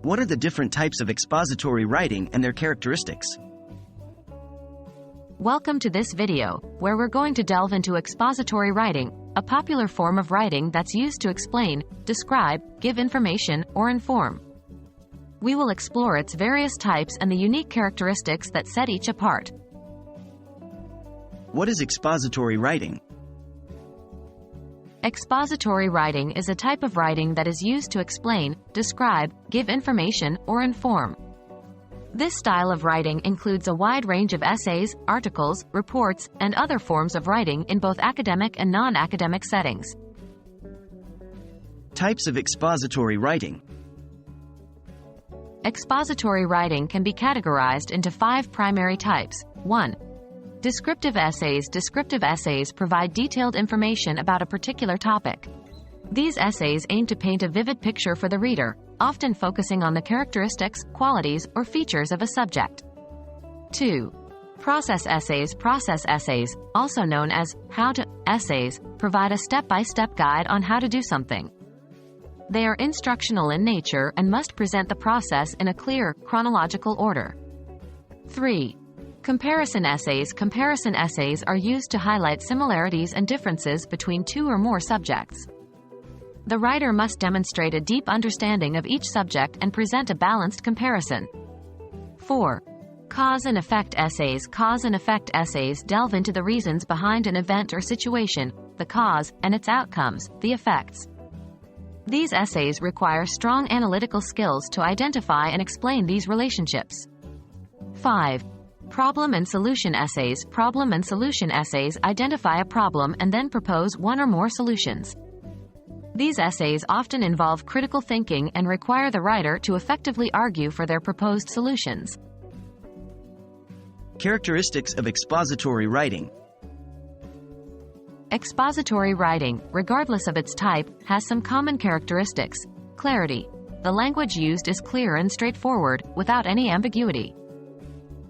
What are the different types of expository writing and their characteristics? Welcome to this video, where we're going to delve into expository writing, a popular form of writing that's used to explain, describe, give information, or inform. We will explore its various types and the unique characteristics that set each apart. What is expository writing? Expository writing is a type of writing that is used to explain, describe, give information, or inform. This style of writing includes a wide range of essays, articles, reports, and other forms of writing in both academic and non-academic settings. Types of expository writing. Expository writing can be categorized into 5 primary types. 1. Descriptive essays. Descriptive essays provide detailed information about a particular topic. These essays aim to paint a vivid picture for the reader, often focusing on the characteristics, qualities, or features of a subject. 2. Process essays. Process essays, also known as how-to essays, provide a step-by-step guide on how to do something. They are instructional in nature and must present the process in a clear, chronological order. 3. Comparison essays. Comparison essays are used to highlight similarities and differences between 2 or more subjects. The writer must demonstrate a deep understanding of each subject and present a balanced comparison. 4. Cause and effect essays. Cause and effect essays delve into the reasons behind an event or situation, the cause, and its outcomes, the effects. These essays require strong analytical skills to identify and explain these relationships. 5. Problem and solution essays. Problem and solution essays identify a problem and then propose one or more solutions. These essays often involve critical thinking and require the writer to effectively argue for their proposed solutions. Characteristics of expository writing. Expository writing, regardless of its type, has some common characteristics. Clarity. The language used is clear and straightforward, without any ambiguity.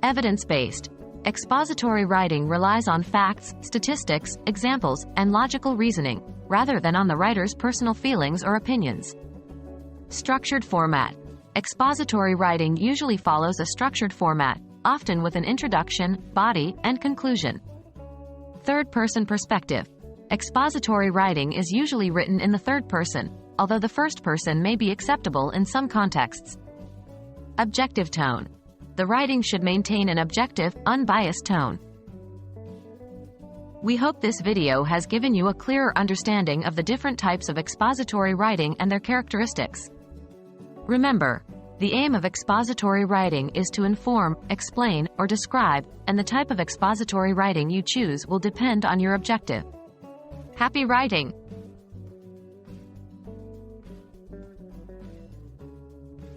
Evidence-based. Expository writing relies on facts, statistics, examples, and logical reasoning, rather than on the writer's personal feelings or opinions. Structured format. Expository writing usually follows a structured format, often with an introduction, body, and conclusion. Third-person perspective. Expository writing is usually written in the third person, although the first person may be acceptable in some contexts. Objective tone. The writing should maintain an objective, unbiased tone. We hope this video has given you a clearer understanding of the different types of expository writing and their characteristics. Remember, the aim of expository writing is to inform, explain, or describe, and the type of expository writing you choose will depend on your objective. Happy writing!